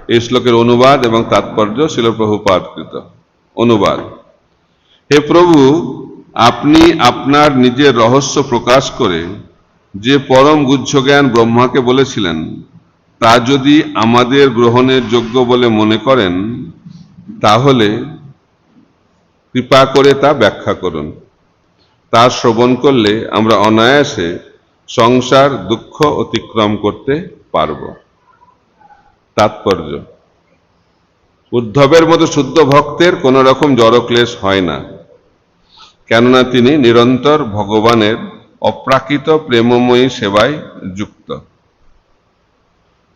এই শ্লোকের অনুবাদ এবং তাৎপর্য শিল প্রভুপাদকৃত। অনুবাদ: হে প্রভু, আপনি আপনার নিজের রহস্য প্রকাশ করে যে পরম গুহ্য জ্ঞান ব্রহ্মাকে বলেছিলেন, তা যদি আমাদের গ্রহণের যোগ্য বলে মনে করেন, তাহলে কৃপা করে তা ব্যাখ্যা করুন। তা শ্রবণ করলে আমরা অনায়াসে সংসার দুঃখ অতিক্রম করতে পারব। তাৎপর্য: উদ্ধবের মতো শুদ্ধ ভক্তের কোন রকম জড়ক্লেশ হয় না, কেননা তিনি নিরন্তর ভগবানের অপ্রাকৃত প্রেমময়ী সেবায় যুক্ত।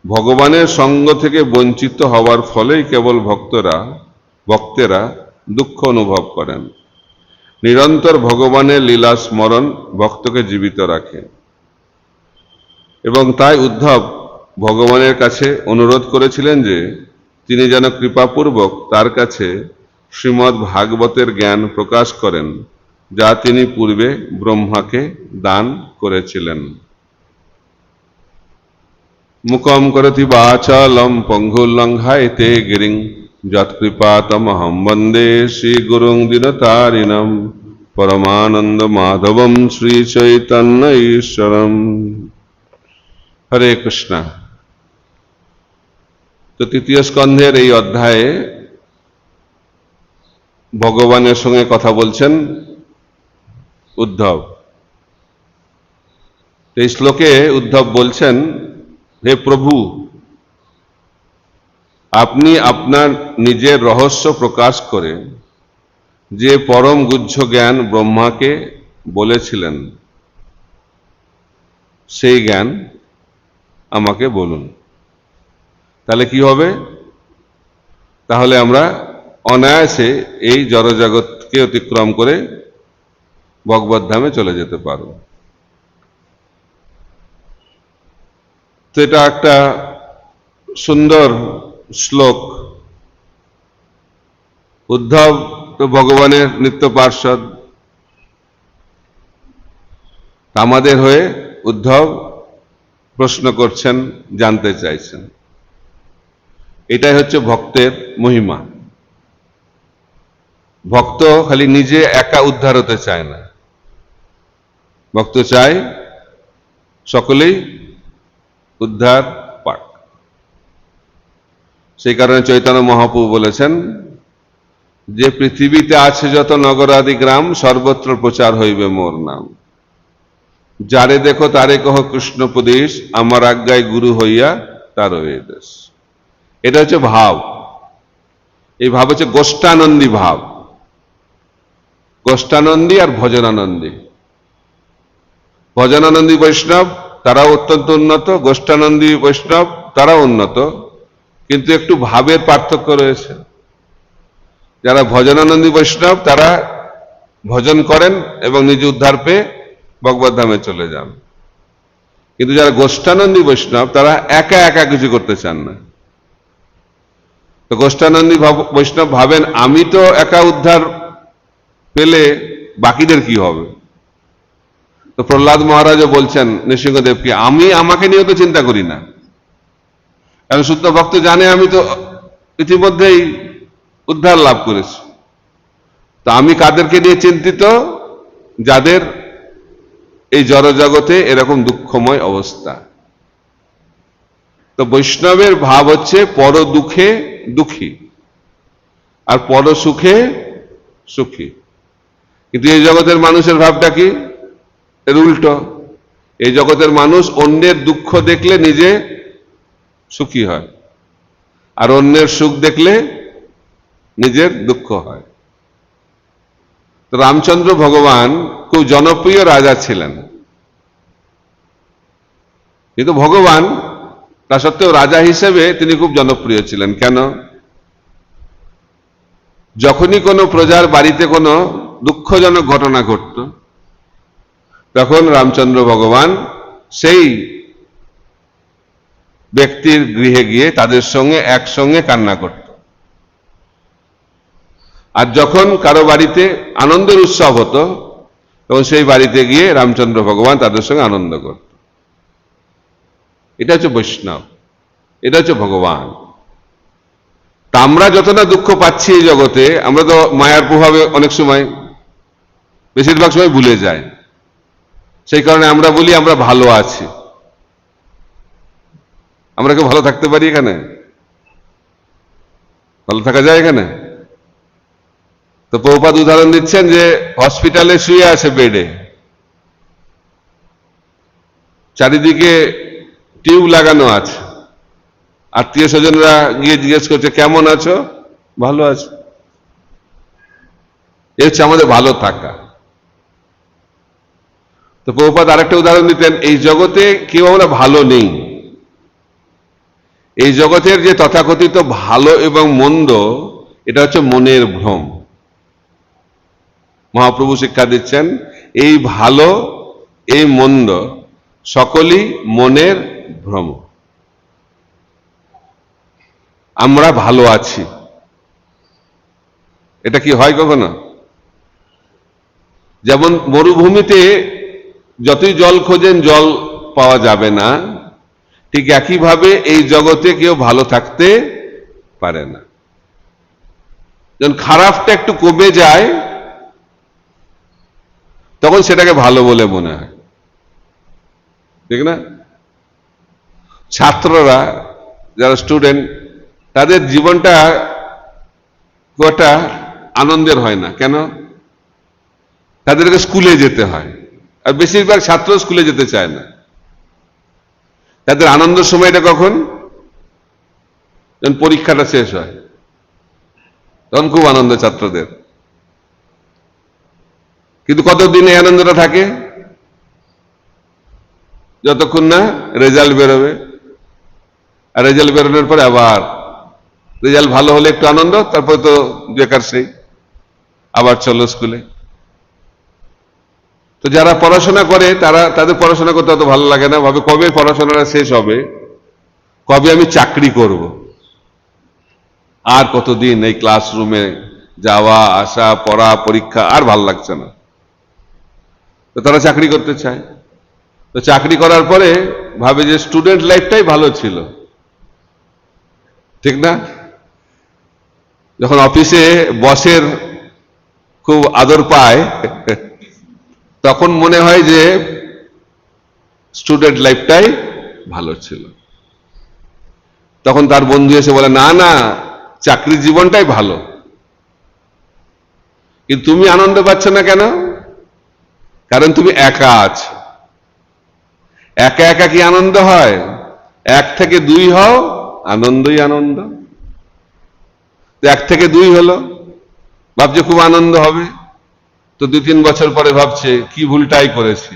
ভগবানের সঙ্গ থেকে বঞ্চিত হওয়ার ফলেই কেবল ভক্তেরা দুঃখ অনুভব করেন। নিরন্তর ভগবানের লীলা স্মরণ ভক্তকে জীবিত রাখে, এবং তাই উদ্ধব ভগবানের কাছে অনুরোধ করেছিলেন যে তিনি যেন কৃপাপূর্বক তার কাছে শ্রীমদ্ ভাগবতের জ্ঞান প্রকাশ করেন, যা তিনি পূর্বে ব্রহ্মাকে দান করেছিলেন। মুখম করতি বাচালম পঙ্গুলঙ্ঘায়তে গিরিং যৎকৃপাতমহং বন্দে শ্রী গুরুং দীনতারিণম পরমানন্দ মাধবম শ্রী চৈতন্য ঈশ্বরম। হরে কৃষ্ণ। তো তৃতীয় স্কন্ধের এই অধ্যায়ে ভগবানের সঙ্গে কথা বলছেন উদ্ধব। এই শ্লোকে উদ্ধব বলছেন, হে প্রভু, আপনি আপনার নিজের রহস্য প্রকাশ করে যে পরম গুহ্য জ্ঞান ব্রহ্মাকে বলেছিলেন, সেই জ্ঞান আমাকে বলুন। তাহলে কি হবে? তাহলে আমরা অনায়াসে এই জড়জগৎকে অতিক্রম করে ভগবত ধামে চলে যেতে পারব। তো এটা একটা সুন্দর শ্লোক। উদ্ধব তো ভগবানের নিত্য পার্ষদ, আমাদের হয়ে উদ্ধব প্রশ্ন করছেন, জানতে চাইছেন। এটাই হচ্ছে ভক্তের মহিমা। ভক্ত খালি নিজে একা উদ্ধার হতে চায় না, ভক্ত চায় সকলেই উদ্ধার পাক। সেই কারণে চৈতন্য মহাপ্রভু বলেছেন যে পৃথিবীতে আছে যত নগরাদি গ্রাম, সর্বত্র প্রচার হইবে মোর নাম। যারে দেখো তারে কহ কৃষ্ণপদেশ, আমার আজ্ঞায় গুরু হইয়া তার দেশ। এটা হচ্ছে ভাব। এই ভাব হচ্ছে গোষ্ঠানন্দী ভাব। গোষ্ঠানন্দী আর ভজনানন্দী। ভজনানন্দী বৈষ্ণব তারাও অত্যন্ত উন্নত, গোষ্ঠানন্দী বৈষ্ণব তারাও উন্নত, কিন্তু একটু ভাবের পার্থক্য রয়েছে। যারা ভজনানন্দী বৈষ্ণব তারা ভজন করেন এবং নিজ উদ্ধার পেয়ে ভগবত ধামে চলে যান, কিন্তু যারা গোষ্ঠানন্দী বৈষ্ণব তারা একা একা কিছু করতে চান না। তো গোষ্ঠানন্দী বৈষ্ণব ভাবেন, আমি তো একা উদ্ধার পেলে বাকিদের কি হবে। তো প্রহ্লাদ মহারাজও বলছেন নৃসিংহদেবকে, আমি আমাকে নিয়ে তো চিন্তা করি না, কারণ শুদ্ধ ভক্ত জানে আমি তো ইতিমধ্যেই উদ্ধার লাভ করেছি। তো আমি কাদেরকে নিয়ে চিন্তিত? যাদের এই জড়জগতে এরকম দুঃখময় অবস্থা। তো বৈষ্ণবের ভাব হচ্ছে পর দুঃখে দুঃখী আর পর সুখে সুখী। কিন্তু এই জগতের মানুষের ভাবটা কি? এর উল্টো। এই জগতের মানুষ অন্যের দুঃখ দেখলে নিজে সুখী হয়, আর অন্যের সুখ দেখলে নিজের দুঃখ হয়। তো রামচন্দ্র ভগবান খুব জনপ্রিয় রাজা ছিলেন, কিন্তু ভগবান তা সত্ত্বেও রাজা হিসেবে তিনি খুব জনপ্রিয় ছিলেন। কেন? যখনই কোনো প্রজার বাড়িতে কোনো দুঃখজনক ঘটনা ঘটত, তখন রামচন্দ্র ভগবান সেই ব্যক্তির গৃহে গিয়ে তাদের সঙ্গে একসঙ্গে কান্না করত। আর যখন কারো বাড়িতে আনন্দের উৎসব হতো, তখন সেই বাড়িতে গিয়ে রামচন্দ্র ভগবান তাদের সঙ্গে আনন্দ করত। এটা হচ্ছে বৈষ্ণব, এটা হচ্ছে ভগবান। তা আমরা যত না দুঃখ পাচ্ছি এই জগতে, আমরা তো মায়ার প্রভাবে অনেক সময়, বেশিরভাগ সময় ভুলে যাই। সেই কারণে আমরা বলি আমরা ভালো আছি। আমরা কেউ ভালো থাকতে পারি এখানে? ভালো থাকা যায় এখানে? তো প্রভুপাদ উদাহরণ দিচ্ছেন যে হসপিটালে শুয়ে আছে বেডে, চারিদিকে টিউব লাগানো আছে, আত্মীয় স্বজনরা গিয়ে জিজ্ঞেস করছে কেমন আছো? ভালো আছো। এ হচ্ছে আমাদের ভালো থাকা। তো প্রভুপাদ আরেকটা উদাহরণ দিতেন, এই জগতে কেউ আমরা ভালো নেই। এই জগতের যে তথাকথিত ভালো এবং মন্দ, এটা হচ্ছে মনের ভ্রম। মহাপ্রভু শিক্ষা দিচ্ছেন এই ভালো এই মন্দ সকলই মনের ভ্রম। আমরা ভালো আছি, এটা কি হয় কখনো? যেমন মরুভূমিতে যতই জল খোঁজেন জল পাওয়া যাবে না, ঠিক একইভাবে এই জগতে কেউ ভালো থাকতে পারে না। যখন খারাপটা একটু কমে যায় তখন সেটাকে ভালো বলে মনে হয়, ঠিক না? ছাত্ররা যারা স্টুডেন্ট, তাদের জীবনটা খুব একটা আনন্দের হয় না। কেন? তাদেরকে স্কুলে যেতে হয়, আর বেশিরভাগ ছাত্র স্কুলে যেতে চায় না। তাদের আনন্দের সময়টা কখন? যখন পরীক্ষাটা শেষ হয়, তখন খুব আনন্দ ছাত্রদের। কিন্তু কতদিন এই আনন্দটা থাকে? যতক্ষণ না রেজাল্ট বেরোবে। আর রেজাল্ট বেরোনোর পরে আবার রেজাল্ট ভালো হলে একটু আনন্দ, তারপরে তো বেকার সেই আবার চলো স্কুলে। তো যারা পড়াশোনা করে তাদের পড়াশোনা করতে অত ভালো লাগে না, ভাবে কবে পড়াশোনাটা শেষ হবে, কবে আমি চাকরি করব। আর কতদিন এই ক্লাসরুমে যাওয়া আসা পড়া পরীক্ষা, আর ভাল লাগছে না। তো তারা চাকরি করতে চায়। তো চাকরি করার পরে ভাবে যে স্টুডেন্ট লাইফটাই ভালো ছিল, ঠিক না? যখন অফিসে বসের খুব আদর পায় তখন মনে হয় যে স্টুডেন্ট লাইফটাই ভালো ছিল। তখন তার বন্ধু এসে বলে না না, চাকরি জীবনটাই ভালো। কিন্তু তুমি আনন্দ পাচ্ছ না কেন? কারণ তুমি একা আছো। একা একা কি আনন্দ হয়? এক থেকে দুই হও, আনন্দই আনন্দ। এক থেকে দুই হলো, ভাবছে খুব আনন্দ হবে, তো 2-3 বছর পরে ভাবছে কি ভুলটাই করেছি,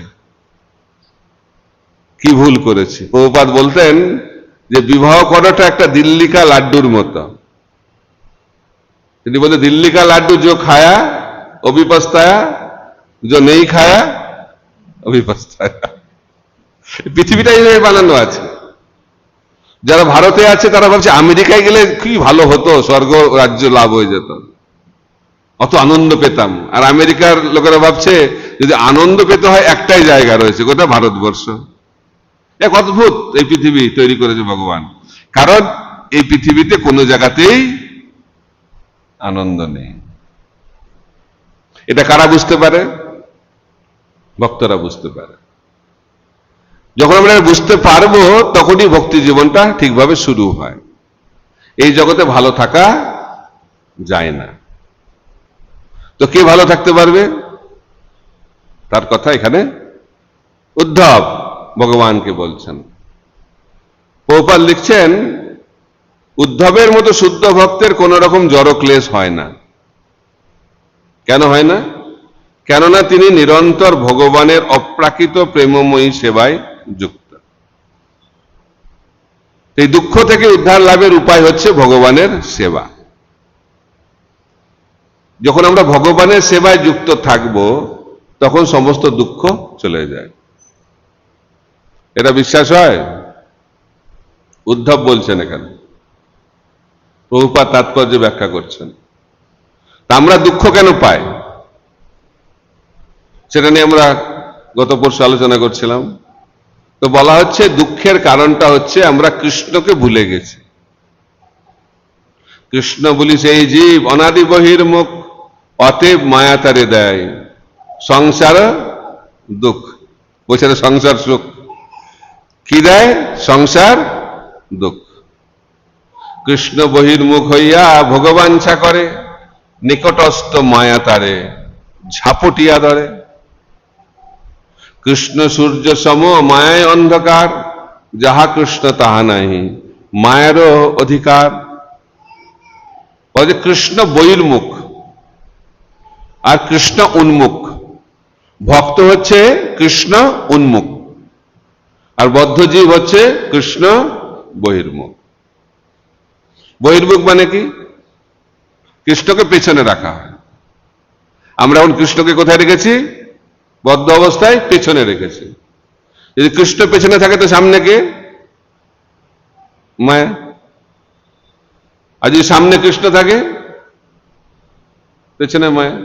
কি ভুল করেছি। প্রভুপাদ বলতেন যে বিবাহ করাটা একটা দিল্লি কা লাড্ডুর মতো। তিনি বলে দিল্লি কা লাড্ডু जो खाया वो भी पछताया, जो नहीं खाया वो भी पछताया। পৃথিবীটা এইভাবে বানানো আছে। যারা ভারতে আছে তারা ভাবছে আমেরিকায় গেলে কি ভালো হতো, স্বর্গ রাজ্য লাভ হয়ে যেত, অত আনন্দ পেতাম। আর আমেরিকার লোকেরা ভাবছে যদি আনন্দ পেতে হয় একটাই জায়গা রয়েছে, কোথায়? ভারতবর্ষ। এক অদ্ভুত এই পৃথিবী তৈরি করেছে ভগবান। কারণ এই পৃথিবীতে কোনো জায়গাতেই আনন্দ নেই। এটা কারা বুঝতে পারে? ভক্তরা বুঝতে পারে। যখন আমরা বুঝতে পারবো তখনই ভক্তি জীবনটা ঠিকভাবে শুরু হয়। এই জগতে ভালো থাকা যায় না। তো কে ভালো থাকতে পারবে? তার কথা এখানে উদ্ধব ভগবানকে বলছেন। প্রভুপাদ লিখছেন উদ্ধবের মতো শুদ্ধ ভক্তের কোন রকম জড় ক্লেশ হয় না। কেন হয় না? কেননা তিনি নিরন্তর ভগবানের অপ্রাকৃত প্রেমময়ী সেবায় যুক্ত। এই দুঃখ থেকে উদ্ধার লাভের উপায় হচ্ছে ভগবানের সেবা। যখন আমরা ভগবানের সেবায় যুক্ত থাকব তখন সমস্ত দুঃখ চলে যায়। এটা বিশ্বাস হয়? উদ্ধব বলছেন এখানে, প্রভুপাদ তাৎপর্য ব্যাখ্যা করছেন। তা আমরা দুঃখ কেন পাই সেটা নিয়ে আমরা গত পরশু আলোচনা করছিলাম। তো বলা হচ্ছে দুঃখের কারণটা হচ্ছে আমরা কৃষ্ণকে ভুলে গেছি। কৃষ্ণ বলি সেই জীব অনাদি বহির্মুখ, অতএব মায়া তারে দেয় সংসার দুঃখ। বলছে না সংসার সুখ, কি দেয়? সংসার দুঃখ। কৃষ্ণ বহির্মুখ হইয়া ভগবাঞ্ছা করে, নিকটস্থ মায়া তারে ঝাপটিয়া ধরে। কৃষ্ণ সূর্য সম মায়ায় অন্ধকার, যাহা কৃষ্ণ তাহা নাহি মায়ারও অধিকার। বলে কৃষ্ণ বহির্মুখ আর কৃষ্ণ উন্মুখ। ভক্ত হচ্ছে কৃষ্ণ উন্মুখ, আর বদ্ধজীব হচ্ছে কৃষ্ণ বহির্মুখ। বহির্মুখ মানে কি? কৃষ্ণকে পেছনে রাখা হয়। আমরা এখন কৃষ্ণকে কোথায় রেখেছি? বদ্ধ অবস্থায় পেছনে রেখেছি। যদি কৃষ্ণ পেছনে থাকে তো সামনে কে? মায়া। আর যদি সামনে কৃষ্ণ থাকে পেছনে মায়া,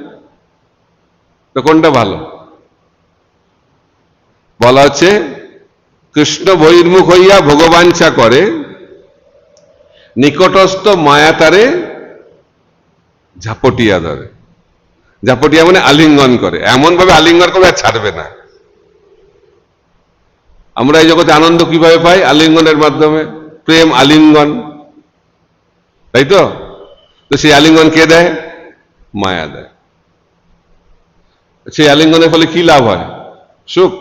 তো কোনটা ভালো? বলা হচ্ছে কৃষ্ণ বহির্মুখ হইয়া ভগবাঞ্ছা করে, নিকটস্থ মায়া তারে ঝাপটিয়া ধরে। ঝাপটিয়া মানে আলিঙ্গন করে, এমন ভাবে আলিঙ্গন করবে আর ছাড়বে না। আমরা এই জগতে আনন্দ কিভাবে পাই? আলিঙ্গনের মাধ্যমে। প্রেম আলিঙ্গন, তাই তো? তো সেই আলিঙ্গন কে দেয়? মায়া দেয়। সেই আলিঙ্গনের ফলে কি লাভ হয়? সুখ।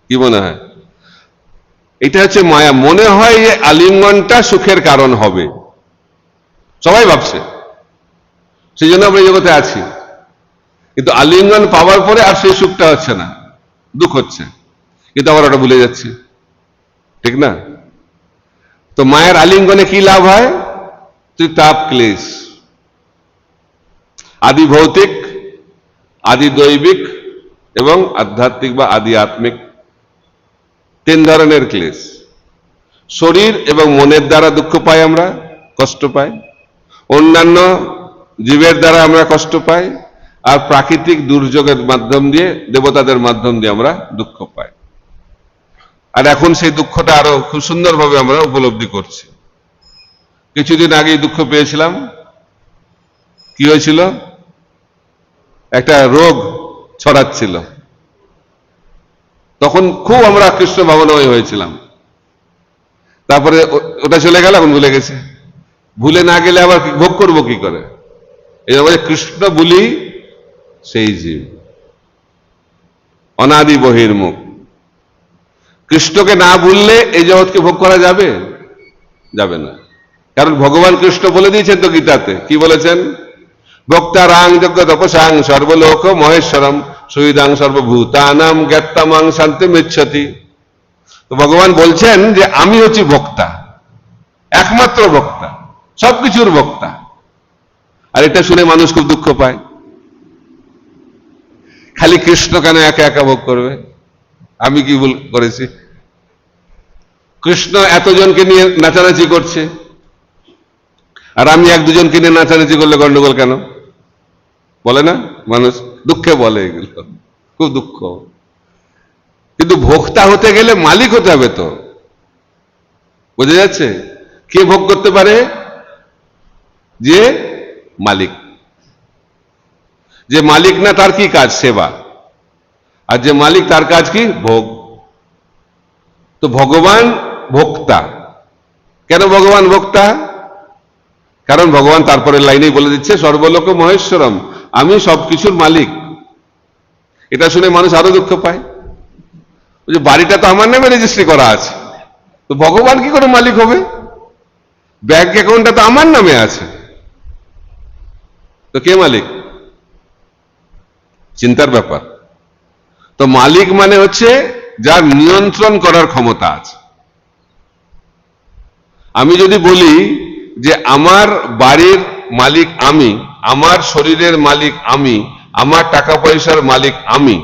কি মনে হয়? এটা হচ্ছে মায়া। মনে হয় যে আলিঙ্গনটা সুখের কারণ হবে, সবাই ভাবছে, সেই জন্য আমরা এই জগতে আছি। কিন্তু আলিঙ্গন পাওয়ার পরে আর সেই সুখটা হচ্ছে না, দুঃখ হচ্ছে, কিন্তু আবার ওটা ভুলে যাচ্ছি, ঠিক না? তো মায়ের আলিঙ্গনে কি লাভ হয়? তুই তাপ ক্লেশ, আদি ভৌতিক, আদি দৈবিক এবং আধ্যাত্মিক বা আদি আত্মিক, তিন ধরনের ক্লেশ। শরীর এবং মনের দ্বারা দুঃখ পাই, আমরা কষ্ট পাই। অন্যান্য জীবের দ্বারা আমরা কষ্ট পাই, আর প্রাকৃতিক দুর্যোগের মাধ্যম দিয়ে, দেবতাদের মাধ্যম দিয়ে আমরা দুঃখ পাই। আর এখন সেই দুঃখটা আরো খুব সুন্দরভাবে আমরা উপলব্ধি করছি। কিছুদিন আগেই দুঃখ পেয়েছিলাম। কি হয়েছিল? একটা রোগ ছড়াচ্ছিল, তখন খুব আমরা কৃষ্ণ ভাবনাময় হয়েছিলাম। তারপরে ওটা চলে গেল, এখন ভুলে গেছে। ভুলে না গেলে আবার ভোগ করবো কি করে? এই জন্য কৃষ্ণ বলি সেই জীব অনাদি বহির্মুখ। কৃষ্ণকে না ভুললে এই জগৎকে ভোগ করা যাবে? যাবে না। কারণ ভগবান কৃষ্ণ বলে দিয়েছেন তো গীতাতে, কি বলেছেন? ভক্তারাং যজ্ঞ তপসাং সর্বলোক মহেশ্বরম সুবিধাং সর্বভূতানাম জ্ঞাত্তামাং শান্তিমিচ্ছতি। তো ভগবান বলছেন যে আমি হচ্ছি ভোক্তা, একমাত্র ভোক্তা, সবকিছুর ভোক্তা। আর এটা শুনে মানুষ খুব দুঃখ পায়। খালি কৃষ্ণ কেন একা একা ভোগ করবে? আমি কি ভুল করেছি? কৃষ্ণ এতজনকে নিয়ে নাচানাচি করছে, আর আমি এক দুজনকে নিয়ে নাচানাচি করলে গন্ডগোল কেন? বলে না মানুষ, দুঃখে বলে এগুলো, খুব দুঃখ। কিন্তু ভোক্তা হতে গেলে মালিক হতে হবে তো, বোঝা যাচ্ছে? কে ভোগ করতে পারে? যে মালিক। যে মালিক না তার কি কাজ? সেবা। আর যে মালিক তার কাজ কি? ভোগ। তো ভগবান ভোক্তা। কেন ভগবান ভোক্তা? কারণ ভগবান তারপরের লাইনেই বলে দিচ্ছে সর্বলোক মহেশ্বরম, আমি সবকিছুর মালিক। এটা শুনে মানুষ আরো দুঃখ পায়। যে বাড়িটা তো আমার নামে রেজিস্ট্রি করা আছে, তো ভগবান কি করে মালিক হবে? ব্যাংক অ্যাকাউন্টটা তো আমার নামে আছে, তো কে মালিক? চিন্তার ব্যাপার। তো মালিক মানে হচ্ছে যার নিয়ন্ত্রণ করার ক্ষমতা আছে। আমি যদি বলি যে আমার বাড়ির মালিক আমি, আমার শরীরের মালিক আমি, আমার টাকা পয়সার মালিক আমি,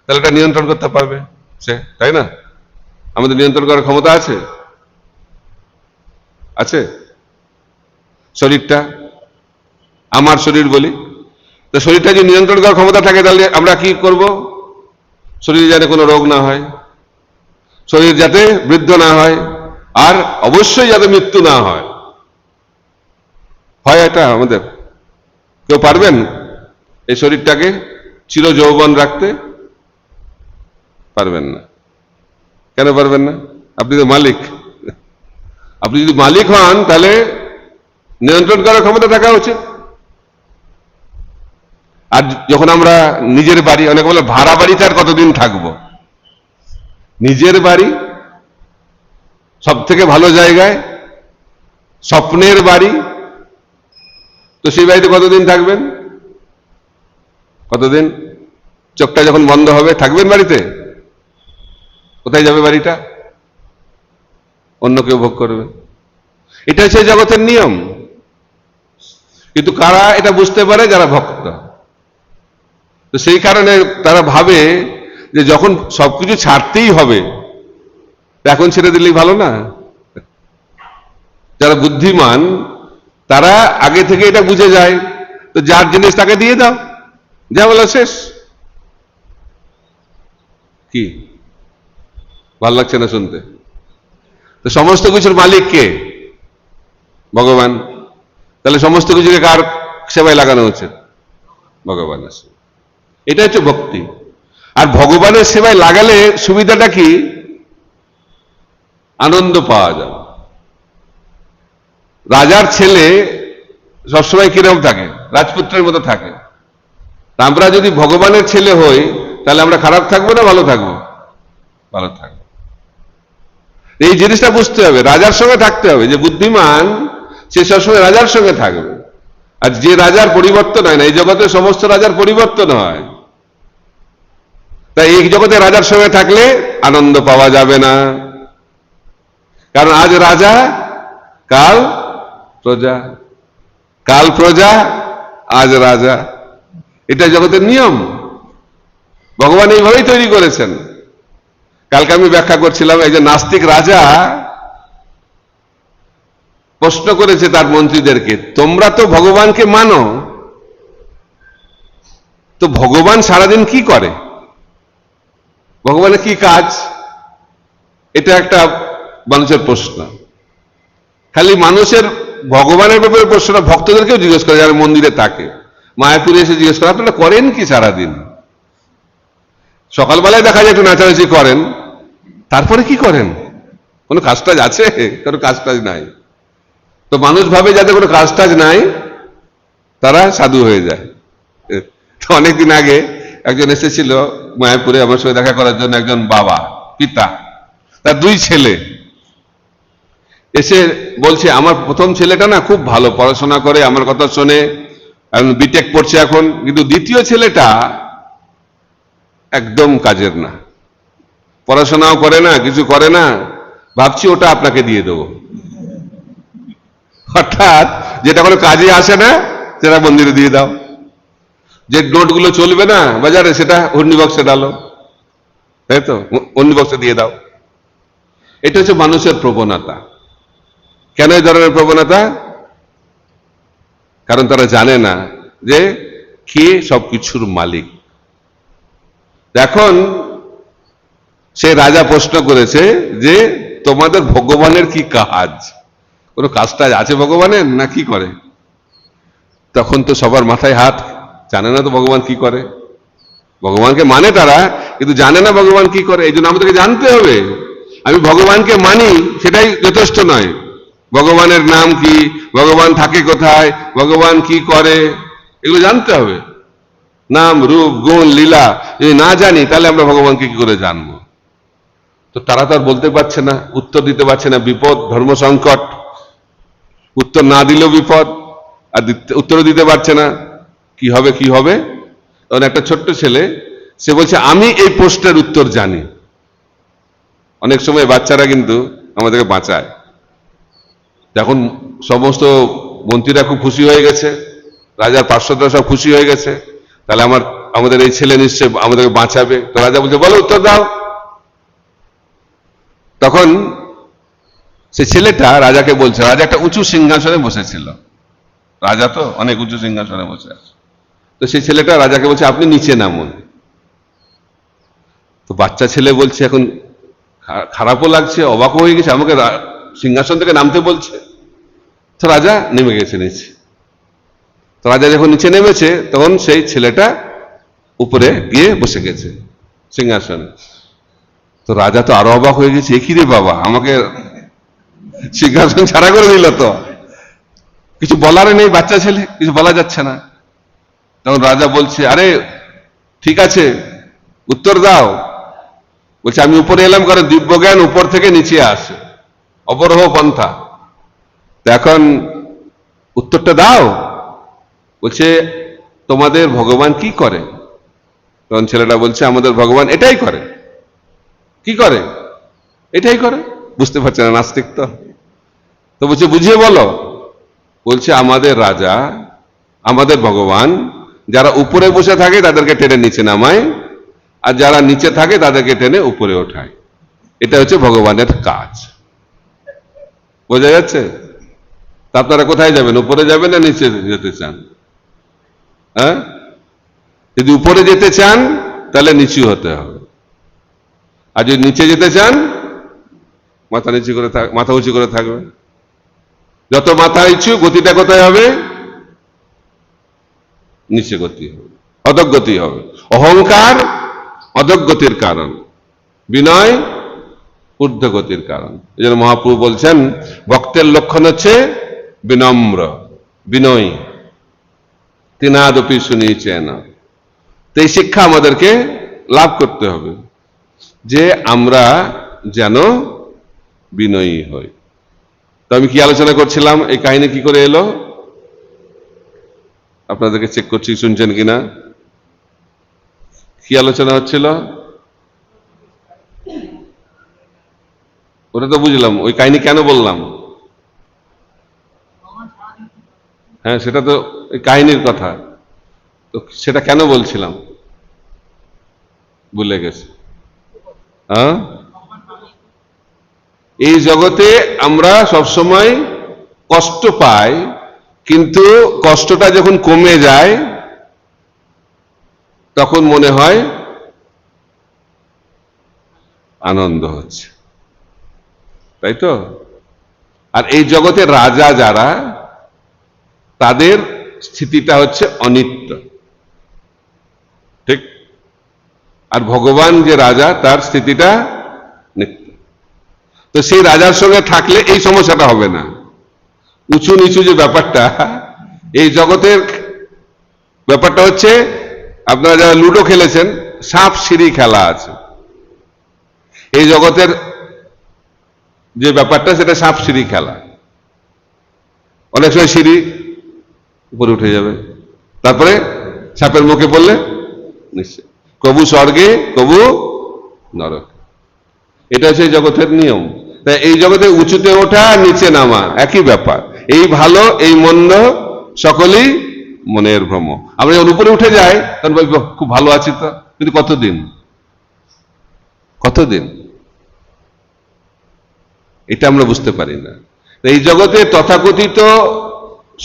তাহলে এটা নিয়ন্ত্রণ করতে পারবে সে, তাই না? আমাদের নিয়ন্ত্রণ করার ক্ষমতা আছে? আছে? শরীরটা আমার শরীর বলি, তো শরীরটা যদি নিয়ন্ত্রণ করার ক্ষমতা থাকে তাহলে আমরা কি করব? শরীরে যাতে কোনো রোগ না হয়, শরীর যাতে বৃদ্ধ না হয়, আর অবশ্যই যাতে মৃত্যু না হয়। হয় এটা আমাদের? কেউ পারবেন এই শরীরটাকে চির যৌবন রাখতে? পারবেন না। কেন পারবেন না? আপনি তো মালিক। আপনি যদি মালিক হন তাহলে নিয়ন্ত্রণ করার ক্ষমতা থাকা উচিত। আর যখন আমরা নিজের বাড়ি, অনেকে বলে ভাড়া বাড়িতে আর কতদিন থাকবো, নিজের বাড়ি সব থেকে ভালো জায়গায়, স্বপ্নের বাড়ি, তো সেই বাড়িতে কতদিন থাকবেন? কতদিন? চোখটা যখন বন্ধ হবে থাকবেন বাড়িতে? কোথায় যাবে বাড়িটা? অন্য কেউ ভোগ করবে। এটা হচ্ছে জগতের নিয়ম। কিন্তু কারা এটা বুঝতে পারে? যারা ভক্ত। তো সেই কারণে তারা ভাবে যে যখন সবকিছু ছাড়তেই হবে এখন ছেড়ে দিলেই ভালো না। যারা বুদ্ধিমান তারা আগে থেকে এটা বুঝে যায়, তো যার জিনিস তাকে দিয়ে দাও, যা বলা শেষ। কি ভাল লাগছে না শুনতে? তো সমস্ত কিছুর মালিক কে? ভগবান। তাহলে সমস্ত কিছুকে কার সেবায় লাগানো উচিত? ভগবানের। এটা হচ্ছে ভক্তি। আর ভগবানের সেবায় লাগালে সুবিধাটা কি? আনন্দ পাওয়া যায়। রাজার ছেলে সবসময় কিরকম থাকে? রাজপুত্রের মতো থাকে। আমরা যদি ভগবানের ছেলে হই তাহলে আমরা খারাপ থাকবো না ভালো থাকবো? ভালো থাকবো। এই জিনিসটা বুঝতে হবে, রাজার সঙ্গে থাকতে হবে। যে বুদ্ধিমান সে সবসময় রাজার সঙ্গে থাকবে। আর যে রাজার পরিবর্তন হয় না, এই জগতে সমস্ত রাজার পরিবর্তন হয়, তাই এই জগতে রাজার সঙ্গে থাকলে আনন্দ পাওয়া যাবে না। কারণ আজ রাজা কাল প্রজা, কাল প্রজা আজ রাজা। এটা জগতের নিয়ম, ভগবান এইভাবেই তৈরি করেছেন। কালকে আমি ব্যাখ্যা করছিলাম, এই যে নাস্তিক রাজা প্রশ্ন করেছে তার মন্ত্রীদেরকে, তোমরা তো ভগবানকে মানো, তো ভগবান সারাদিন কি করে? ভগবানের কি কাজ? এটা একটা মানুষের প্রশ্ন। খালি মানুষের ভগবানের ব্যাপারে প্রশ্নটা ভক্তদেরকেও জিজ্ঞেস করে, যারা মন্দিরে থাকে। মায়াপুরে এসে জিজ্ঞেস করে, আপনারা করেন কি সারাদিন? সকালবেলায় দেখা যায় একটু নাচানাচি করেন, তারপরে কি করেন? কোনো কাজ টাজ আছে? কোনো কাজ টাজ নাই। তো মানুষ ভাবে যাদের কোনো কাজ টাজ নাই তারা সাধু হয়ে যায়। তো অনেকদিন আগে একজন এসেছিল মায়াপুরে আমার সঙ্গে দেখা করার জন্য, একজন বাবা, পিতা, তার দুই ছেলে। এসে বলছে, আমার প্রথম ছেলেটা না খুব ভালো পড়াশোনা করে, আমার কথা শোনে, বিটেক পড়ছে এখন, কিন্তু দ্বিতীয় ছেলেটা একদম কাজের না, পড়াশোনাও করে না, কিছু করে না, ভাবছি ওটা আপনাকে দিয়ে দেবো। অর্থাৎ যেটা কোনো কাজে আসে না সেটা মন্দিরে দিয়ে দাও, যে নোটগুলো চলবে না বাজারে সেটা হুন্ডি বক্সে ডালো, তাই তো, হুন্ডি বক্সে দিয়ে দাও। এটা হচ্ছে মানুষের প্রবণতা। কেন এই ধরনের প্রবণতা? কারণ তারা জানে না যে কে সবকিছুর মালিক। এখন সে রাজা প্রশ্ন করেছে যে তোমাদের ভগবানের কি কাজ? কোনো কাজটা আছে ভগবানের না কি করে? তখন তো সবার মাথায় হাত, জানে না তো ভগবান কি করে। ভগবানকে মানে তারা, কিন্তু জানে না ভগবান কি করে। এই জন্য আমাদেরকে জানতে হবে। আমি ভগবানকে মানি সেটাই যথেষ্ট নয়। ভগবানের নাম কি, ভগবান থাকে কোথায়, ভগবান কি করে, এগুলো জানতে হবে। নাম রূপ গুণ লীলা যদি না জানি তাহলে আমরা ভগবানকে কি করে জানবো? তো তারা তো আর বলতে পারছে না, উত্তর দিতে পারছে না। বিপদ, ধর্ম সংকট, উত্তর না দিলেও বিপদ, আর উত্তরও দিতে পারছে না। কি হবে কি হবে? তখন একটা ছোট্ট ছেলে সে বলছে, আমি এই প্রশ্নের উত্তর জানি। অনেক সময় বাচ্চারা কিন্তু আমাদেরকে বাঁচায়। এখন সমস্ত মন্ত্রীরা খুব খুশি হয়ে গেছে, রাজার পার্শ্বদরা সব খুশি হয়ে গেছে, তাহলে আমাদের এই ছেলে নিশ্চয় আমাদেরকে বাঁচাবে। তো রাজা বলছে, বলো উত্তর দাও। তখন সে ছেলেটা রাজাকে বলছে, রাজা একটা উঁচু সিংহাসনে বসেছিল, রাজা তো অনেক উঁচু সিংহাসনে বসে আছে। তো সেই ছেলেটা রাজাকে বলছে, আপনি নিচে নামুন। তো বাচ্চা ছেলে বলছে, এখন খারাপও লাগছে, অবাকও হয়ে গেছে, আমাকে সিংহাসন থেকে নামতে বলছে। তো রাজা নেমে গেছে নিচে। তো রাজা যখন নিচে নেমেছে তখন সেই ছেলেটা উপরে গিয়ে বসে গেছে সিংহাসনে। তো রাজা তো আরো অবাক হয়ে গেছে, কি রে বাবা, আমাকে সিংহাসন ছাড়া করে দিল, তো কিছু বলার নেই, বাচ্চা ছেলে, কিছু বলা যাচ্ছে না। তখন রাজা বলছে, আরে ঠিক আছে, উত্তর দাও। বলছে, আমি উপরে এলাম কারণ দিব্য জ্ঞান উপর থেকে নিচে আসে, অপরহ পন্থা। তো এখন উত্তরটা দাও। বলছে, তোমাদের ভগবান কি করে? তখন ছেলেটা বলছে, আমাদের ভগবান এটাই করে। কি করে? এটাই করে। বুঝতে পারছে না, নাস্তিক তো। তো বলছে, বুঝিয়ে বলো। বলছে, আমাদের রাজা, আমাদের ভগবান যারা উপরে বসে থাকে তাদেরকে টেনে নিচে নামায়, আর যারা নিচে থাকে তাদেরকে টেনে উপরে ওঠায়। এটা হচ্ছে ভগবানের কাজ। বোঝা যাচ্ছে? তা আপনারা কোথায় যাবেন? উপরে যাবেন না নিচে যেতে চান? হ্যাঁ, যদি উপরে যেতে চান তাহলে নিচু হতে হবে, আর যদি নিচে যেতে চান মাথা উঁচু করে থাকবে। যত মাথা উঁচু, গতিটা কোথায় হবে? নিচে গতি হবে, অধোগতি হবে। অহংকার অধোগতির কারণ, বিনয় ঊর্ধ্বগতির কারণ। এই জন্য মহাপ্রভু বলছেন, ভক্তের লক্ষণ হচ্ছে বিনম্র, বিনয়ী, তিনাদপি শুনিয়েছেন। তো এই শিক্ষা আমাদেরকে লাভ করতে হবে যে আমরা যেন বিনয়ী হই। তো আমি কি আলোচনা করছিলাম, এই কাহিনী কি করে এলো? আপনাদেরকে চেক করছি, শুনছেন কিনা। কি আলোচনা হচ্ছিল ওটা তো বুঝলাম, ওই কাহিনী কেন বললাম? হ্যাঁ, সেটা তো ওই কাহিনীর কথা, তো সেটা কেন বলছিলাম ভুলে গেছি। হ্যাঁ, এই জগতে আমরা সবসময় কষ্ট পাই, কিন্তু কষ্টটা যখন কমে যায় তখন মনে হয় আনন্দ হচ্ছে, তাই তো? আর এই জগতের রাজা যারা, তাদের স্থিতিটা হচ্ছে অনিত্য, ঠিক? আর ভগবান যে রাজা, তার স্থিতিটা নিত্য। তো সেই রাজার সঙ্গে থাকলে এই সমস্যাটা হবে না। উঁচু নিচু যে ব্যাপারটা, এই জগতের ব্যাপারটা হচ্ছে, আপনারা যারা লুডো খেলেছেন, সাপ সিঁড়ি খেলা আছে। এই জগতের যে ব্যাপারটা, সেটা সাপ সিঁড়ি খেলা। অনেক সময় সিঁড়ি উপরে উঠে যাবে, তারপরে সাপের মুখে পড়লে নিশ্চয় কবু স্বর্গে কবু নরক। এটা হচ্ছে এই জগতের নিয়ম। তাই এই জগতে উঁচুতে ওঠা নিচে নামা একই ব্যাপার। এই ভালো এই মন্দ সকলেই মনের ভ্রম। আমরা যখন উপরে উঠে যাই তখন বলবো খুব ভালো আছি, তো কিন্তু কতদিন কতদিন এটা আমরা বুঝতে পারি না। এই জগতে তথাকথিত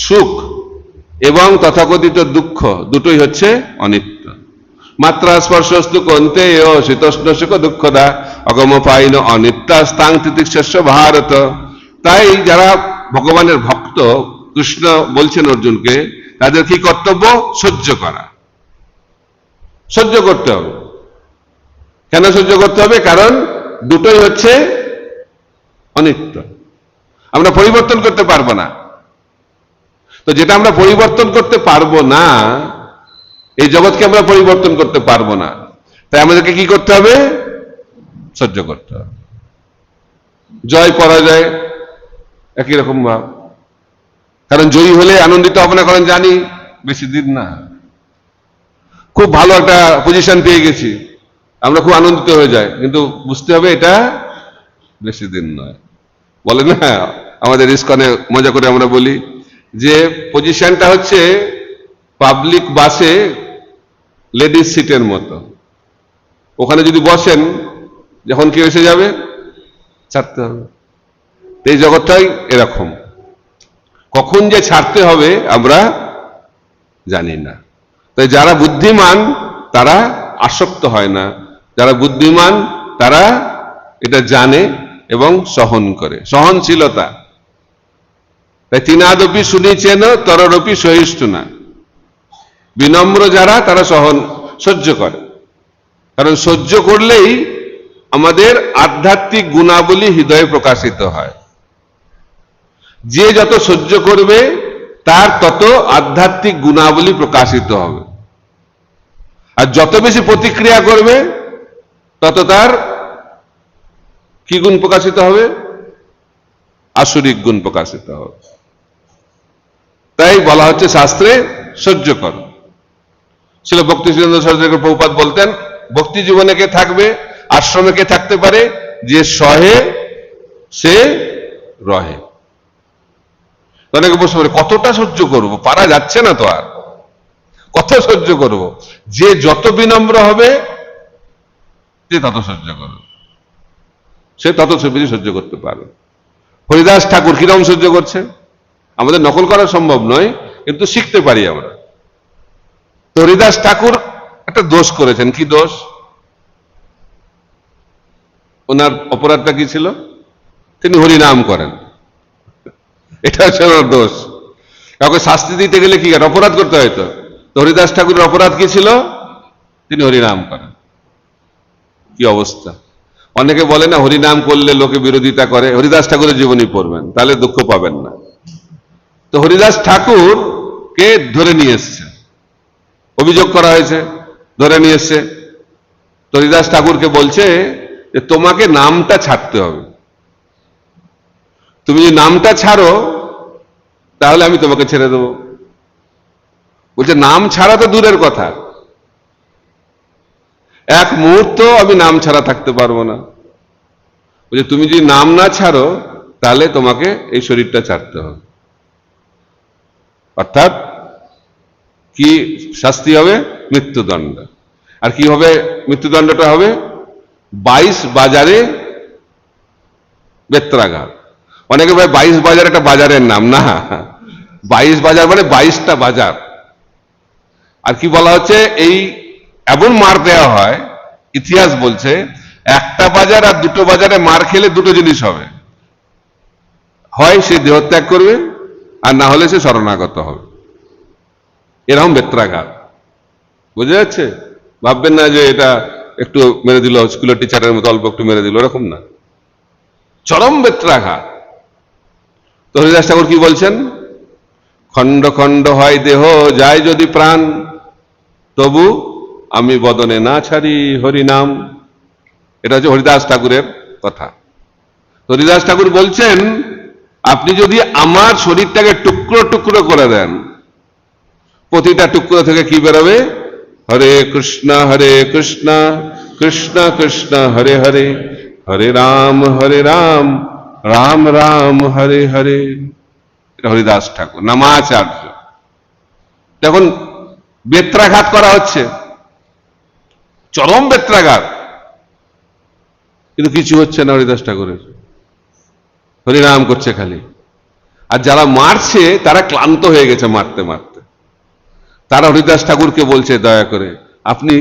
সুখ এবং তথাকথিত দুঃখ দুটোই হচ্ছে অনিত্য। মাত্রা স্পর্শস্তু কন্তে শীতোষ্ণ সুখ দুঃখদা অগম পাইন অনিত্যাস্তাং তিতিক্ষস্য ভারত। তাই যারা ভগবানের ভক্ত, কৃষ্ণ বলছেন অর্জুনকে, তাদের কি কর্তব্য? সহ্য করা, সহ্য করতে হবে। কেন সহ্য করতে হবে? কারণ দুটোই হচ্ছে অনিত্য, আমরা পরিবর্তন করতে পারবো না। তো যেটা আমরা পরিবর্তন করতে পারবো না, এই জগৎকে আমরা পরিবর্তন করতে পারবো না, তাই আমাদেরকে কি করতে হবে? সহ্য করতে হবে। জয় পরাজয় একই রকম ভাব। কারণ জয়ী হলে আনন্দিত হব না, কারণ জানি বেশি দিন না। খুব ভালো একটা পজিশন পেয়ে গেছি, আমরা খুব আনন্দিত হয়ে যাই, কিন্তু বুঝতে হবে এটা বেশি দিন নয়। বলে না, আমাদের ইসকনে মজা করে আমরা বলি যে পজিশনটা হচ্ছে পাবলিক বাসে লেডিস সিটের মতো। ওখানে যদি বসেন, যখন কেউ এসে যাবে ছাড়তে হবে। এই জগৎটাই এরকম, কখন যে ছাড়তে হবে আমরা জানি না। তাই যারা বুদ্ধিমান তারা আসক্ত হয় না, যারা বুদ্ধিমান তারা এটা জানে এবং সহন করে, সহনশীলতা। তাই তিনাদপি শুনিছেন তররপি সহিষ্ণু না, বিনম্র যারা তারা সহ্য করে। কারণ সহ্য করলেই আমাদের আধ্যাত্মিক গুণাবলী হৃদয়ে প্রকাশিত হয়। যে যত সহ্য করবে তার তত আধ্যাত্মিক গুণাবলী প্রকাশিত হবে, আর যত বেশি প্রতিক্রিয়া করবে তত তার কি গুণ প্রকাশিত হবে? আসুরিক গুণ প্রকাশিত হবে। তাই বলা হচ্ছে শাস্ত্রে সহ্য করো। ছিল ভক্তি সিদ্ধান্ত সরস্বতী প্রভুপাদ বলতেন, ভক্তি জীবনে কে থাকবে, আশ্রমে কে থাকতে পারে? যে সহে সে রহে। অনেকে প্রশ্ন করে কতটা সহ্য করব, পারা যাচ্ছে না তো আর, কত সহ্য করব? যে যত বিনম্র হবে যে তত সহ্য করবে, সে তত বেশি সহ্য করতে পারবে। হরিদাস ঠাকুর কিরকম সহ্য করছে? আমাদের নকল করা সম্ভব নয়, কিন্তু শিখতে পারি আমরা। তো হরিদাস ঠাকুর একটা দোষ করেছেন। কি দোষ? ওনার অপরাধটা কি ছিল? তিনি হরিনাম করেন, এটা হচ্ছে ওনার দোষ। কাউকে শাস্তি দিতে গেলে কি অপরাধ করতে হয়তো? তো হরিদাস ঠাকুরের অপরাধ কি ছিল? তিনি হরিনাম করেন। কি অবস্থা! অনেকে বলে না হরিনাম করলে লোকে বিরোধিতা করে, হরিদাস ঠাকুরের জীবনী পড়বেন তাহলে দুঃখ পাবেন না। তো হরিদাস ঠাকুরকে ধরে নিয়ে এসছে, অভিযোগ করা হয়েছে, ধরে নিয়ে এসছে। তো হরিদাস ঠাকুরকে বলছে যে তোমাকে নামটা ছাড়তে হবে, তুমি যদি নামটা ছাড়ো তাহলে আমি তোমাকে ছেড়ে দেবো। বলছে নাম ছাড়া তো দূরের কথা, এক মুহূর্ত আমি নাম ছাড়া থাকতে পারবো না। বলছে তুমি যদি নাম না ছাড়ো তাহলে তোমাকে এই শরীরটা ছাড়তে হবে। অর্থাৎ কি শাস্তি হবে? মৃত্যুদণ্ড। আর কি হবে মৃত্যুদণ্ডটা? হবে 22 বাজারে বেত্রাঘাত। অনেকে ভাই 22 বাজার একটা বাজারের নাম না, 22 বাজার মানে 22টা বাজার। আর কি বলা হচ্ছে? এই এমন মার দেওয়া হয়, ইতিহাস বলছে একটা বাজার আর দুটো বাজারে মার খেলে দুটো জিনিস হবে, হয় সে দেহত্যাগ করবে আর না হলে সে শরণাগত হবে। এরকম বেত্রাঘাত, বুঝা যাচ্ছে? ভাববেন না যে এটা একটু মেরে দিল, স্কুলের টিচারের মতো অল্প একটু মেরে দিল, এরকম না, চরম বেত্রাঘাত। তো হরিদাস ঠাকুর কি বলছেন? খণ্ড খণ্ড হয় দেহ, যায় যদি প্রাণ, তবু আমি বদনে না ছাড়ি হরিনাম। এটা হচ্ছে হরিদাস ঠাকুরের কথা। হরিদাস ঠাকুর বলছেন আপনি যদি আমার শরীরটাকে টুকরো টুকরো করে দেন, প্রতিটা টুকরো থেকে কি বেরোবে? হরে কৃষ্ণ কৃষ্ণ কৃষ্ণ হরে হরে, হরে রাম রাম রাম হরে হরে। এটা হরিদাস ঠাকুর নামাচার্য। দেখুন বেত্রাঘাত করা হচ্ছে, চরম বেত্রাঘাত, কিন্তু কিছু হচ্ছে না হরিদাস ঠাকুরের, হরিনাম করছে খালি। আর যারা মারছে তারা ক্লান্ত হয়ে গেছে মারতে মারতে, তারা হরিদাস ঠাকুরকে বলছে দয়া করে আপনি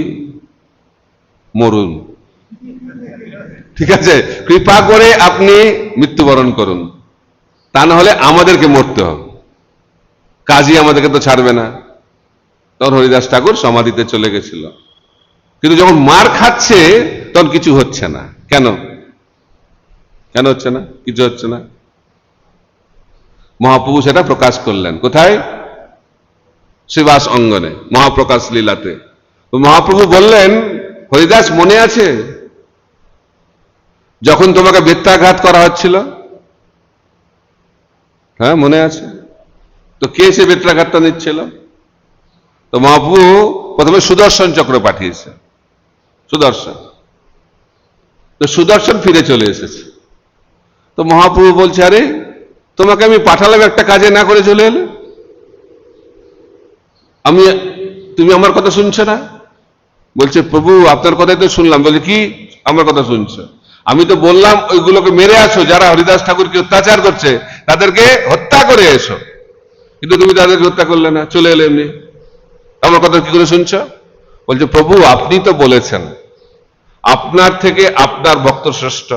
মরুন, ঠিক আছে, কৃপা করে আপনি মৃত্যুবরণ করুন, তা না হলে আমাদেরকে মরতে হবে, কাজী আমাদেরকে তো ছাড়বে না। তখন হরিদাস ঠাকুর সমাধিতে চলে গেছিল। কিন্তু যখন মার খাচ্ছে তখন কিছু হচ্ছে না। কেন কেন হচ্ছে না? কিছু হচ্ছে না। মহাপ্রভু সেটা প্রকাশ করলেন কোথায়? শ্রীবাস অঙ্গনে, মহাপ্রকাশ লীলাতে। মহাপ্রভু বললেন, হরিদাস মনে আছে যখন তোমাকে বেত্রাঘাত করা হচ্ছিল? হ্যাঁ মনে আছে। তো কে সে বেত্রাঘাতটা নিচ্ছিল? তো মহাপ্রভু প্রথমে সুদর্শন চক্র পাঠিয়েছে, সুদর্শন। তো সুদর্শন ফিরে চলে এসেছে। তো মহাপ্রভু বলছে আরে তোমাকে আমি পাঠালাম একটা কাজে, না করে চলে এলে, তুমি আমার কথা শুনছো না? বলছে প্রভু আপনার কথাই তো শুনলাম। বলছে কি আমার কথা শুনছো? আমি তো বললাম ওইগুলোকে মেরে আসো যারা হরিদাস ঠাকুরকে অত্যাচার করছে, তাদেরকে হত্যা করে এসো, কিন্তু তুমি তাদেরকে হত্যা করলে না, চলে এলে এমনি, আমার কথা কি করে শুনছো? বলছে প্রভু আপনি তো বলেছেন আপনার থেকে আপনার ভক্ত শ্রেষ্ঠ,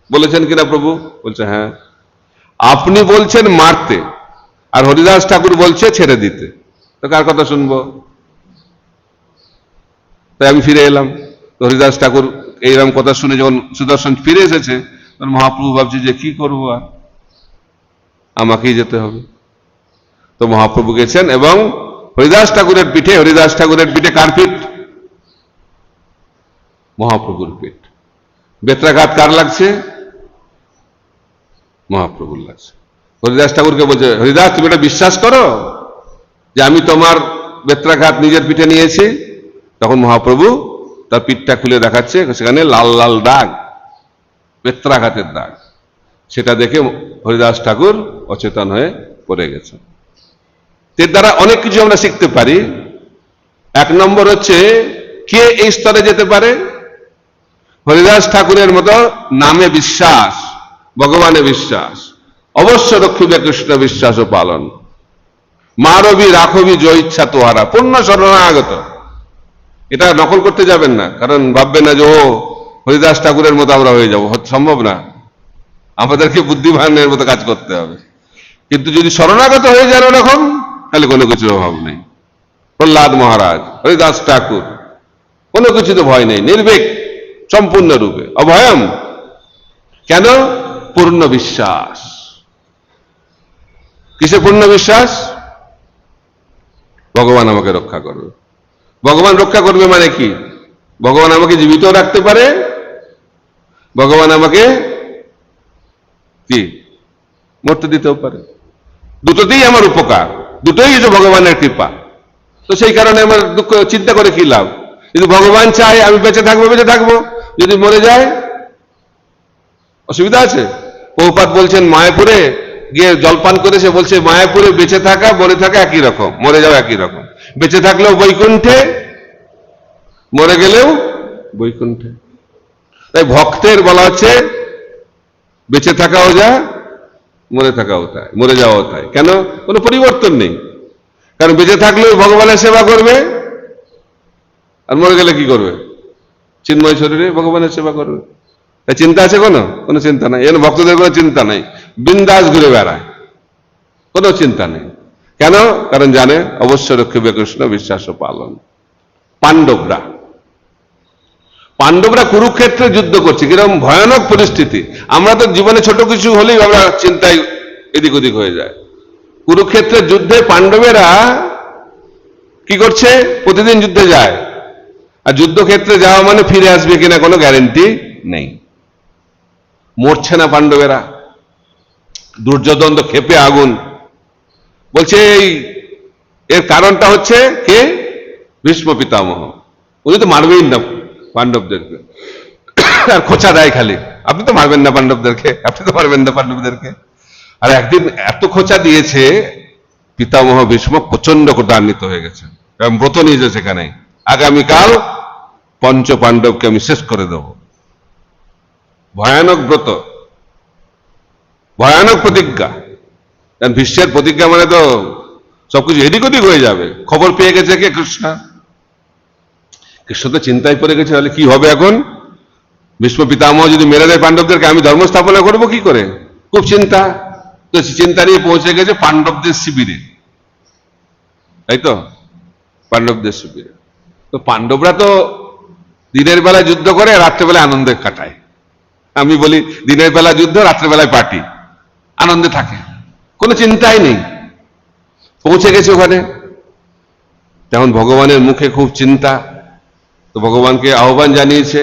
বলেছেন কিনা প্রভু? বলছে হ্যাঁ। আপনি বলছেন মারতে, আর হরিদাস ঠাকুর বলছে ছেড়ে দিতে, তো কার কথা শুনবো? তাই আমি ফিরে এলাম। তো হরিদাস ঠাকুর এইরকম কথা শুনে যখন সুদর্শন ফিরে এসেছে, তখন মহাপ্রভু ভাবছে যে কি করবো, আর আমাকেই যেতে হবে। তো মহাপ্রভু গেছেন এবং হরিদাস ঠাকুরের পিঠে কার পিঠ? মহাপ্রভুর পিঠ। বেত্রাঘাত কার লাগছে? মহাপ্রভুর লাগছে। হরিদাস ঠাকুরকে বলছে, হরিদাস তুমি এটা বিশ্বাস করো যে আমি তোমার বেত্রাঘাত নিজের পিঠে নিয়েছি? তখন মহাপ্রভু তার পিঠটা খুলে দেখাচ্ছে, সেখানে লাল লাল দাগ, বেত্রাঘাতের দাগ। সেটা দেখে হরিদাস ঠাকুর অচেতন হয়ে পড়ে গেছে। এর দ্বারা অনেক কিছু আমরা শিখতে পারি। এক নম্বর হচ্ছে, কে এই স্তরে যেতে পারে? হরিদাস ঠাকুরের মতো নামে বিশ্বাস, ভগবানে বিশ্বাস, অবশ্য রক্ষিবে কৃষ্ণ বিশ্বাস ও পালন, মারবি রাখবি জয় ইচ্ছা তোহারা, পূর্ণ শরণাগত। এটা নকল করতে যাবেন না, কারণ ভাববেন না যে ও হরিদাস ঠাকুরের মতো আমরা হয়ে যাব, সম্ভব না। আমাদেরকে বুদ্ধিমানের মতো কাজ করতে হবে। কিন্তু যদি শরণাগত হয়ে যান ওরকম, তাহলে কোনো কিছুর অভাব নেই। প্রহ্লাদ মহারাজ, হরিদাস ঠাকুর, কোনো কিছুতে ভয় নেই, নির্ভীক সম্পূর্ণরূপে, অভয়ম। কেন? পূর্ণ বিশ্বাস। কিসে পূর্ণ বিশ্বাস? ভগবান আমাকে রক্ষা করবে। ভগবান রক্ষা করবে মানে কি? ভগবান আমাকে জীবিত রাখতে পারে, ভগবান আমাকে কি মরতে দিতেও পারে। দুটোতেই আমার উপকার, দুটোই যে ভগবানের কৃপা। তো সেই কারণে আমার দুঃখ চিন্তা করে কি লাভ? যদি ভগবান চায় আমি বেঁচে থাকবো, যদি মরে যায় অসুবিধা আছে? প্রভুপাদ বলছেন মায়াপুরে গিয়ে জলপান করেছে, বলছে মায়াপুরে বেঁচে থাকা মরে থাকা একই রকম, মরে যাওয়া একই রকম। বেঁচে থাকলেও বৈকুণ্ঠে, মরে গেলেও বৈকুণ্ঠে। তাই ভক্তের বলা হচ্ছে বেঁচে থাকাও যা, মরে থাকাও তাই, মরে যাওয়াও তাই। কেন? কোনো পরিবর্তন নেই। কারণ বেঁচে থাকলেও ভগবানের সেবা করবে, আর মরে গেলে কি করবে? চিন্ময় শরীরে ভগবানের সেবা করবে। তাই চিন্তা আছে? কোনো চিন্তা নাই। এর ভক্তদের কোনো চিন্তা নাই, বিন্দাস ঘুরে বেড়ায়, কোনো চিন্তা নেই। কেন? কারণ জানে অবশ্য রক্ষিবে কৃষ্ণ বিশ্বাস ও পালন। পাণ্ডবরা কুরুক্ষেত্রে যুদ্ধ করছে, কিরকম ভয়ানক পরিস্থিতি। আমরা তো জীবনে ছোট কিছু হলেই আমরা চিন্তায় এদিক ওদিক হয়ে যায়। কুরুক্ষেত্রের যুদ্ধে পাণ্ডবেরা কি করছে? প্রতিদিন যুদ্ধে যায়, আর যুদ্ধক্ষেত্রে যাওয়া মানে ফিরে আসবে কিনা কোনো গ্যারেন্টি নেই। মরছে না পাণ্ডবেরা, দুর্যোধন তো ক্ষেপে আগুন। বলছে এর কারণটা হচ্ছে কে? ভীষ্ম পিতামহ। উনি তো মারবেই না পাণ্ডবদেরকে, আর খোঁচা দেয় খালি, আপনি তো মারবেন না পাণ্ডবদেরকে। আর একদিন এত খোঁচা দিয়েছে, পিতামহ ভীষ্ম প্রচন্ড ক্রোধান্বিত হয়ে গেছে এবং ব্রত নিয়েছে সেখানে, আগামীকাল পঞ্চ পাণ্ডবকে আমি শেষ করে দেব। ভয়ানক ব্রত, ভয়ানক প্রতিজ্ঞা। কারণ ভীষ্মের প্রতিজ্ঞা মানে তো সবকিছু এদিক ওদিক হয়ে যাবে। খবর পেয়ে গেছে কে? কৃষ্ণ। কৃষ্ণ তো চিন্তায় পড়ে গেছে, তাহলে কি হবে এখন? ভীষ্ম পিতামহ যদি মেরে দেয় পাণ্ডবদেরকে, আমি ধর্ম স্থাপনা করবো কি করে? খুব চিন্তা। তো চিন্তা নিয়ে পৌঁছে গেছে পাণ্ডবদের শিবিরে, তাই তো, পাণ্ডবদের শিবিরে। তো পাণ্ডবরা তো দিনের বেলায় যুদ্ধ করে, রাত্রেবেলায় আনন্দে কাটায়। আমি বলি দিনের বেলা যুদ্ধ, রাত্রেবেলায় পার্টি, আনন্দে থাকে, কোনো চিন্তাই নেই। পৌঁছে গেছে ওখানে, যেমন ভগবানের মুখে খুব চিন্তা। তো ভগবানকে আহ্বান জানিয়েছে,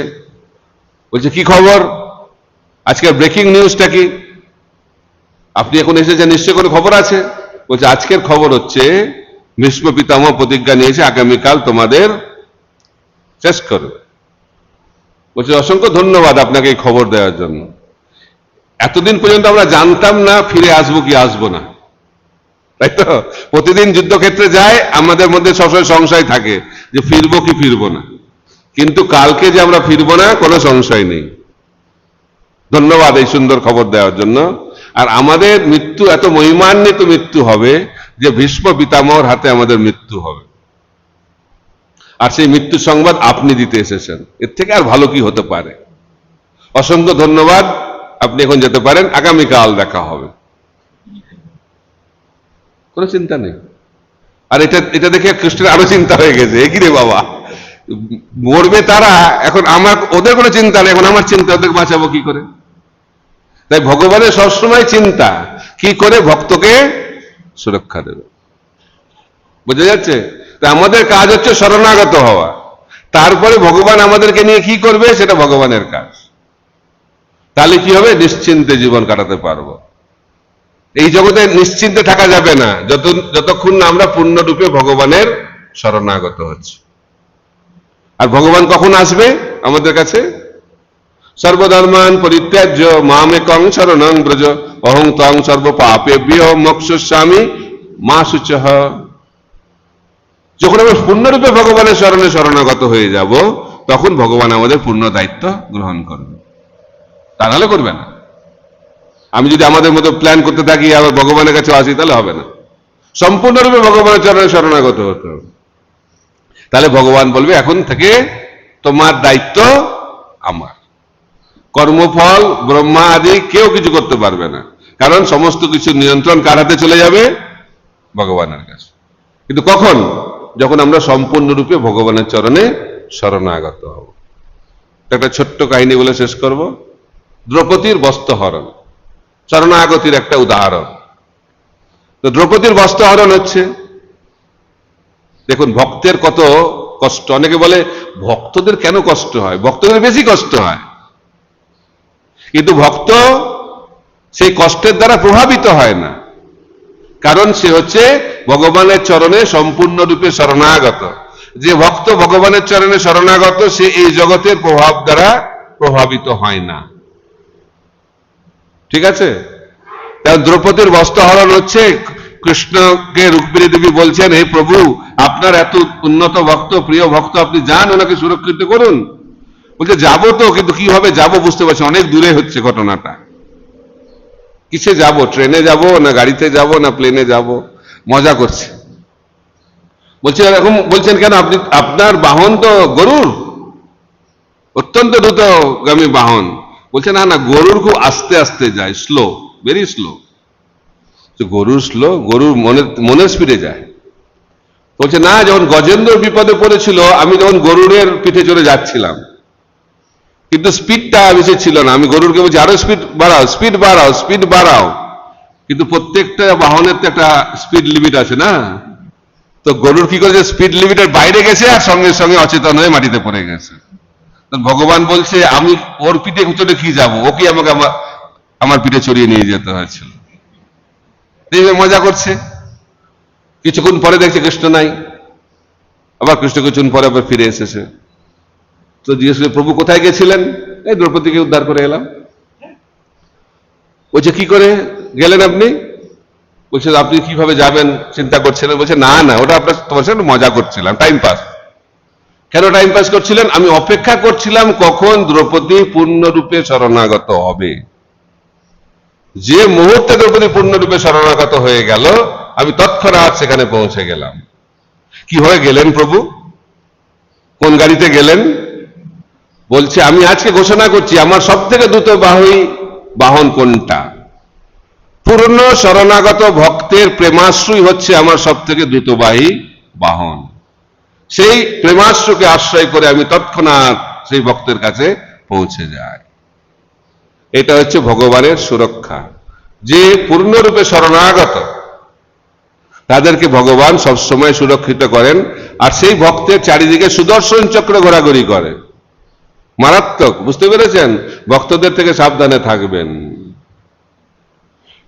বলছে কি খবর, আজকের ব্রেকিং নিউজটা কি? আপনি এখন এসেছেন, নিশ্চয় কোনো খবর আছে। বলছে আজকের খবর হচ্ছে ভীষ্ম পিতামহ প্রতিজ্ঞা নিয়েছে আগামীকাল তোমাদের শেষ করবে। বলছে অসংখ্য ধন্যবাদ আপনাকে এই খবর দেওয়ার জন্য। এতদিন পর্যন্ত আমরা জানতাম না ফিরে আসবো কি আসবো না, তাই তো। প্রতিদিন যুদ্ধক্ষেত্রে যায়, আমাদের মধ্যে সবসময় সংশয় থাকে যে ফিরবো কি ফিরবো না। কিন্তু কালকে যে আমরা ফিরবো না, কোনো সংশয় নেই। ধন্যবাদ এই সুন্দর খবর দেওয়ার জন্য। আর আমাদের মৃত্যু এত মহিমান্বিত মৃত্যু হবে যে ভীষ্ম পিতামহর হাতে আমাদের মৃত্যু হবে, আর সেই মৃত্যু সংবাদ আপনি দিতে এসেছেন। এর থেকে আর ভালো কি হতে পারে? অসংখ্য ধন্যবাদ আপনি এখন যেতে পারেন, আগামীকাল দেখা হবে, কোনো চিন্তা নেই। আর এটা এটা দেখে কৃষ্ণের আরো চিন্তা হয়ে গেছে, কি রে বাবা, মরবে তারা, এখন আমার ওদের কোনো চিন্তা নেই, এখন আমার চিন্তা, ওদের বাঁচাবো কি করে। তাই ভগবানের সবসময় চিন্তা কি করে ভক্তকে সুরক্ষা দেবে, বোঝা যাচ্ছে। তা আমাদের কাজ হচ্ছে শরণাগত হওয়া, তারপরে ভগবান আমাদেরকে নিয়ে কি করবে সেটা ভগবানের কাজ। তাহলে কি হবে, নিশ্চিন্তে জীবন কাটাতে পারবো। এই জগতে নিশ্চিন্তে থাকা যাবে না যতক্ষণ না আমরা পূর্ণরূপে ভগবানের শরণাগত হচ্ছি। আর ভগবান কখন আসবে আমাদের কাছে, সর্বধর্মান পরিত্যাজ্য মামেকং শরণং ব্রজ অহং ত্বং সর্ব পাপেভ্যো মোক্ষয়িষ্যামি মা শুচঃ। যখন আমরা পূর্ণরূপে ভগবানের শরণে শরণাগত হয়ে যাব, তখন ভগবান আমাদের পূর্ণ দায়িত্ব গ্রহণ করবে, তা নাহলে করবে না। আমি যদি আমাদের মতো প্ল্যান করতে থাকি আবার ভগবানের কাছে আসি, তাহলে হবে না। সম্পূর্ণরূপে ভগবানের চরণে শরণাগত হতে হবে। তাহলে ভগবান বলবে এখন থেকে তোমার দায়িত্ব আমার, কর্মফল ব্রহ্মা আদি কেউ কিছু করতে পারবে না, কারণ সমস্ত কিছু নিয়ন্ত্রণ কার হাতে চলে যাবে, ভগবানের কাছে। কিন্তু কখন, যখন আমরা সম্পূর্ণরূপে ভগবানের চরণে শরণাগত হব। একটা ছোট্ট কাহিনী বলে শেষ করব। দ্রৌপদীর বস্ত্রহরণ শরণাগতির একটা উদাহরণ। তো দ্রৌপদীর বস্ত্রহরণ হচ্ছে, দেখুন ভক্তের কত কষ্ট। অনেকে বলে ভক্তদের কেন কষ্ট হয়, ভক্তদের বেশি কষ্ট হয়, কিন্তু ভক্ত সেই কষ্টের দ্বারা প্রভাবিত হয় না, কারণ সে হচ্ছে ভগবানের চরণে সম্পূর্ণরূপে শরণাগত। যে ভক্ত ভগবানের চরণে শরণাগত, সে এই জগতের প্রভাব দ্বারা প্রভাবিত হয় না, ঠিক আছে। কারণ দ্রৌপদীর বস্ত্রহরণ হচ্ছে, কৃষ্ণকে রুক্মিণী দেবী বলছেন, হে প্রভু আপনার এত উন্নত ভক্ত, প্রিয় ভক্ত, আপনি যান ওনাকে সুরক্ষিত করুন। বলছে যাবো তো, কিন্তু কিভাবে যাবো বুঝতে পারছি, অনেক দূরে হচ্ছে ঘটনাটা, কিসে যাব, ট্রেনে যাব না গাড়িতে যাব না প্লেনে যাব, মজা করছে। বলছে এরকম বলছেন কেন, আপনি আপনার বাহন তো গরুর, অত্যন্ত দ্রুতগামী বাহন। বলছে না না, গরুর খুব আস্তে আস্তে যায়, স্লো, ভেরি স্লো। গরুর স্লো, গরুর মনের স্পিডে যায়। বলছে না, যখন গজেন্দ্র বিপদে পড়েছিল আমি যখন গরুরের পিঠে চড়ে যাচ্ছিলাম, কিন্তু স্পিডটা বেশি ছিল না, আমি গরুরকে বলছি আরো স্পিড বাড়াও, স্পিড বাড়াও, স্পিড বাড়াও, কিন্তু প্রত্যেকটা বাহনের তো একটা স্পিড লিমিট আছে না। তো গরুর কি করেছে, স্পিড লিমিটের বাইরে গেছে আর সঙ্গে সঙ্গে অচেতন হয়ে মাটিতে পড়ে গেছে। ভগবান বলছে আমি ওর পিঠে চড়ে কি যাবো, ওকে আমাকে আমার পিঠে চড়িয়ে নিয়ে যেতে হয়েছিল। মজা করছে। কিছুক্ষণ পরে দেখছে কৃষ্ণ নাই, আবার কৃষ্ণ কিছুক্ষণ পরে আবার ফিরে এসেছে। তো জিজ্ঞেস করে প্রভু কোথায় গেছিলেন, এই দ্রৌপদীকে উদ্ধার করে এলাম। বলছে কি করে গেলেন আপনি, বলছে আপনি কিভাবে যাবেন চিন্তা করছিলেন। বলছে না না, ওটা আপনার তোমার সাথে মজা করছিলাম, টাইম পাস। কেন টাইম পাস করছিলেন, আমি অপেক্ষা করছিলাম কখন দ্রৌপদী পূর্ণরূপে শরণাগত হবে। যে মুহূর্তে দ্রৌপদী পূর্ণরূপে শরণাগত হয়ে গেল, আমি তৎক্ষণাৎ সেখানে পৌঁছে গেলাম। কিভাবে গেলেন প্রভু, কোন গাড়িতে গেলেন, বলছে আমি আজকে ঘোষণা করছি আমার সব থেকে দ্রুতবাহী বাহন কোনটা। পূর্ণ শরণাগত ভক্তের প্রেমাশ্রুই হচ্ছে আমার সব থেকে দ্রুতবাহী বাহন। সেই প্রেমাশ্রুকে আশ্রয় করে আমি তৎক্ষণাৎ সেই ভক্তের কাছে পৌঁছে যাই। এটা হচ্ছে ভগবানের সুরক্ষা। যে পূর্ণরূপে শরণাগত তাদেরকে ভগবান সবসময় সুরক্ষিত করেন। আর সেই ভক্তের চারিদিকে সুদর্শন চক্র ঘোরাঘুরি করে, মারাত্মক, বুঝতে পেরেছেন। ভক্তদের থেকে সাবধানে থাকবেন,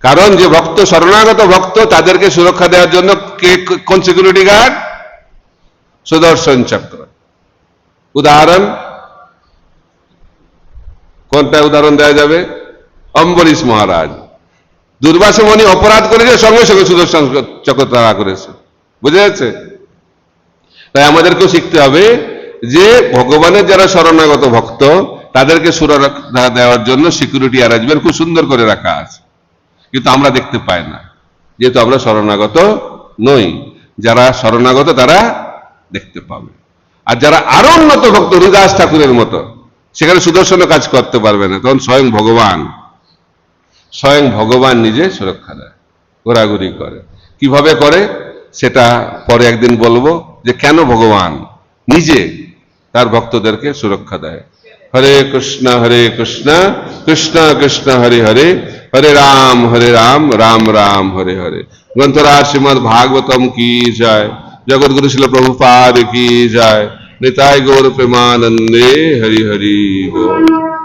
কারণ যে ভক্ত শরণাগত ভক্ত তাদেরকে সুরক্ষা দেওয়ার জন্য কোন সিকিউরিটি গার্ড, সুদর্শন চক্র। উদাহরণ কোনটা উদাহরণ দেওয়া যাবে, অম্বরীশ মহারাজ, দুর্বাসা মুনি অপরাধ করেছে, সঙ্গে সঙ্গে সুদর্শন চক্র তাড়া করেছে, বুঝে যাচ্ছে। তাই আমাদেরকেও শিখতে হবে যে ভগবানের যারা শরণাগত ভক্ত তাদেরকে সুরক্ষা দেওয়ার জন্য সিকিউরিটি অ্যারেঞ্জমেন্ট খুব সুন্দর করে রাখা আছে, কিন্তু আমরা দেখতে পাই না, যেহেতু আমরা শরণাগত নই। যারা শরণাগত তারা দেখতে পাবে। আর যারা আরো উন্নত ভক্ত, হরিদাস ঠাকুরের মতো, সেখানে সুদর্শন কাজ করতে পারবে না, তখন স্বয়ং ভগবান স্বয়ং ভগবান নিজে সুরক্ষা দেয়, ঘোরাঘুরি করে। কিভাবে করে সেটা পরে একদিন বলবো, যে কেন ভগবান নিজে তার ভক্তদেরকে সুরক্ষা দেয়। হরে কৃষ্ণ কৃষ্ণ কৃষ্ণ হরে হরে, হরে রাম রাম রাম হরে হরে। গ্রন্থরাজ শ্রীমদ ভাগবতম কি জয়, জগৎগুরু শিল প্রভুপাদ কি জয়, নিতাই গৌর প্রেমানন্দে হরি হরি बोल।